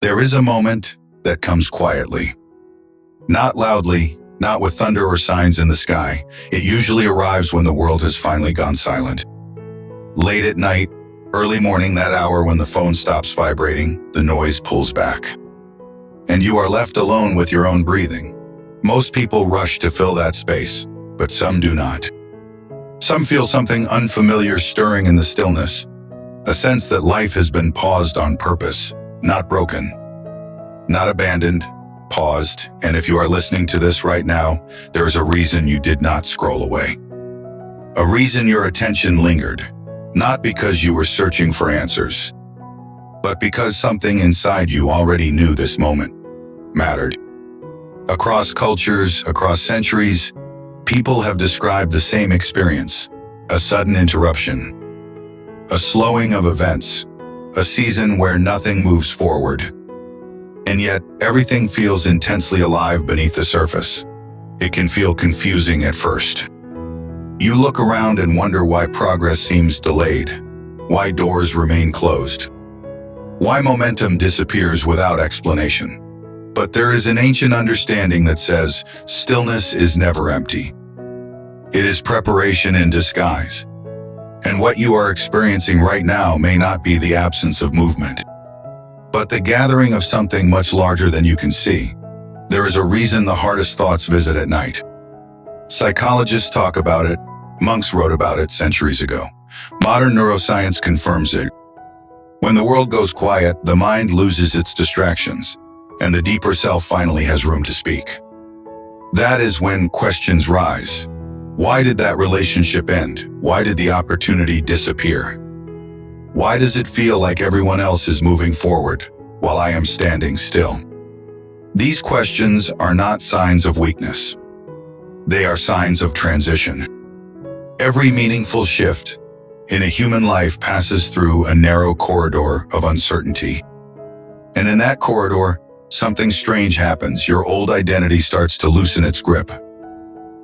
There is a moment that comes quietly. Not loudly, not with thunder or signs in the sky. It usually arrives when the world has finally gone silent. Late at night, early morning, that hour when the phone stops vibrating, the noise pulls back. And you are left alone with your own breathing. Most people rush to fill that space, but some do not. Some feel something unfamiliar stirring in the stillness, a sense that life has been paused on purpose, not broken, not abandoned, paused. And if you are listening to this right now, there is a reason you did not scroll away. A reason your attention lingered, not because you were searching for answers, but because something inside you already knew this moment mattered. Across cultures, across centuries, people have described the same experience: a sudden interruption, a slowing of events, a season where nothing moves forward. And yet, everything feels intensely alive beneath the surface. It can feel confusing at first. You look around and wonder why progress seems delayed, why doors remain closed, why momentum disappears without explanation. But there is an ancient understanding that says stillness is never empty. It is preparation in disguise. And what you are experiencing right now may not be the absence of movement, but the gathering of something much larger than you can see. There is a reason the hardest thoughts visit at night. Psychologists talk about it. Monks wrote about it centuries ago. Modern neuroscience confirms it. When the world goes quiet, the mind loses its distractions, and the deeper self finally has room to speak. That is when questions rise. Why did that relationship end? Why did the opportunity disappear? Why does it feel like everyone else is moving forward while I am standing still? These questions are not signs of weakness. They are signs of transition. Every meaningful shift in a human life passes through a narrow corridor of uncertainty. And in that corridor, something strange happens. Your old identity starts to loosen its grip.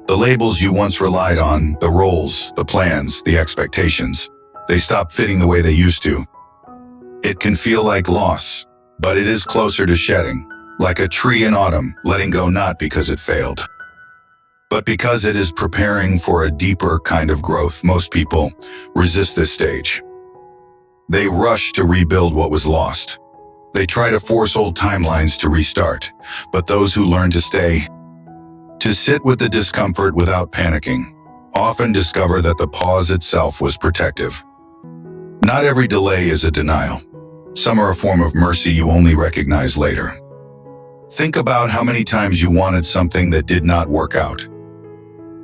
The labels you once relied on, the roles, the plans, the expectations, they stop fitting the way they used to. It can feel like loss, but it is closer to shedding, like a tree in autumn, letting go not because it failed, but because it is preparing for a deeper kind of growth. Most people resist this stage. They rush to rebuild what was lost. They try to force old timelines to restart, but those who learn to stay, to sit with the discomfort without panicking, often discover that the pause itself was protective. Not every delay is a denial. Some are a form of mercy you only recognize later. Think about how many times you wanted something that did not work out.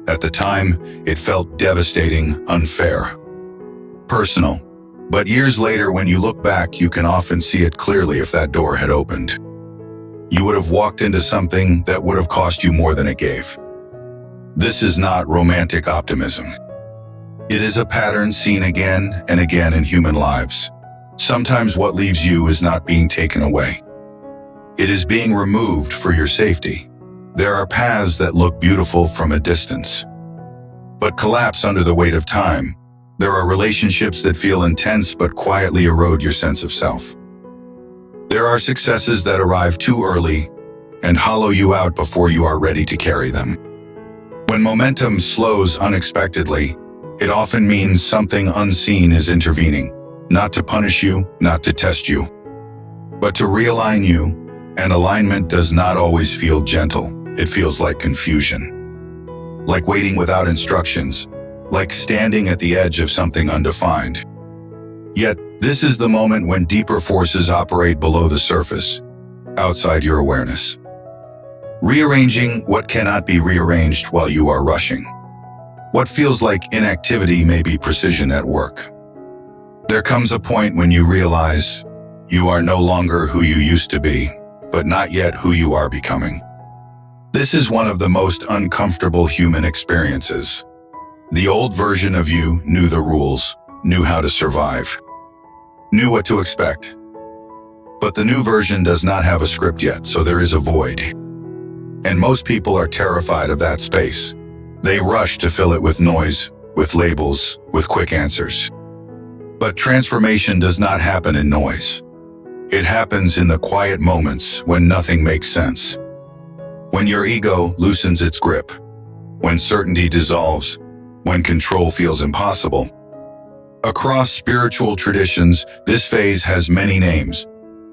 At the time, it felt devastating, unfair, personal. But years later, when you look back, you can often see it clearly. If that door had opened, you would have walked into something that would have cost you more than it gave. This is not romantic optimism. It is a pattern seen again and again in human lives. Sometimes what leaves you is not being taken away. It is being removed for your safety. There are paths that look beautiful from a distance, but collapse under the weight of time. There are relationships that feel intense but quietly erode your sense of self. There are successes that arrive too early and hollow you out before you are ready to carry them. When momentum slows unexpectedly, it often means something unseen is intervening, not to punish you, not to test you, but to realign you. And alignment does not always feel gentle. It feels like confusion, like waiting without instructions, like standing at the edge of something undefined. Yet, this is the moment when deeper forces operate below the surface, outside your awareness, rearranging what cannot be rearranged while you are rushing. What feels like inactivity may be precision at work. There comes a point when you realize you are no longer who you used to be, but not yet who you are becoming. This is one of the most uncomfortable human experiences. The old version of you knew the rules, knew how to survive, knew what to expect. But the new version does not have a script yet, so there is a void. And most people are terrified of that space. They rush to fill it with noise, with labels, with quick answers. But transformation does not happen in noise. It happens in the quiet moments when nothing makes sense. When your ego loosens its grip, when certainty dissolves, when control feels impossible. Across spiritual traditions, this phase has many names: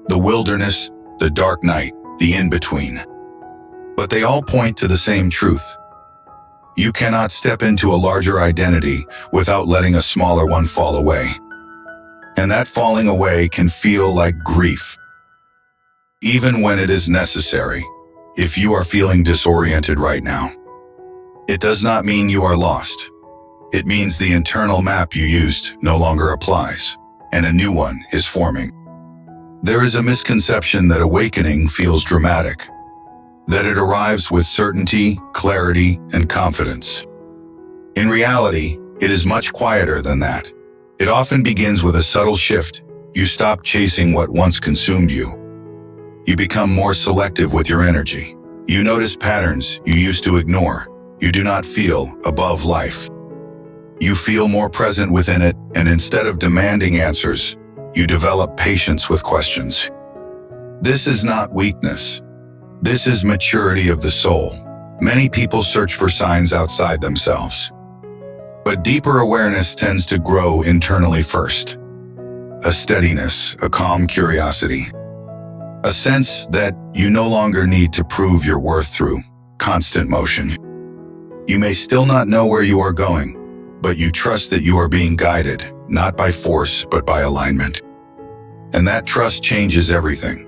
the wilderness, the dark night, the in-between. But they all point to the same truth. You cannot step into a larger identity without letting a smaller one fall away. And that falling away can feel like grief, even when it is necessary. If you are feeling disoriented right now, it does not mean you are lost. It means the internal map you used no longer applies, and a new one is forming. There is a misconception that awakening feels dramatic, that it arrives with certainty, clarity, and confidence. In reality, it is much quieter than that. It often begins with a subtle shift. You stop chasing what once consumed you. You become more selective with your energy. You notice patterns you used to ignore. You do not feel above life. You feel more present within it, and instead of demanding answers, you develop patience with questions. This is not weakness. This is maturity of the soul. Many people search for signs outside themselves, but deeper awareness tends to grow internally first. A steadiness, a calm curiosity, a sense that you no longer need to prove your worth through constant motion. You may still not know where you are going, but you trust that you are being guided, not by force, but by alignment. And that trust changes everything.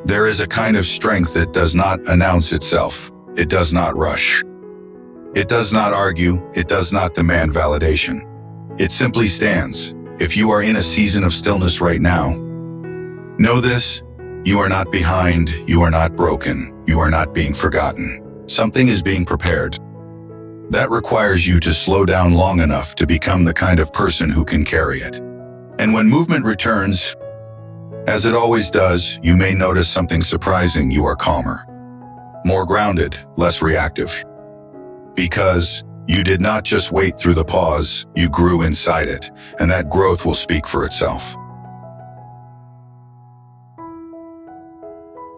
There is a kind of strength that does not announce itself. It does not rush. It does not argue. It does not demand validation. It simply stands. If you are in a season of stillness right now, know this: you are not behind. You are not broken. You are not being forgotten. Something is being prepared. That requires you to slow down long enough to become the kind of person who can carry it. And when movement returns, as it always does, you may notice something surprising. You are calmer, more grounded, less reactive. Because you did not just wait through the pause, you grew inside it, and that growth will speak for itself.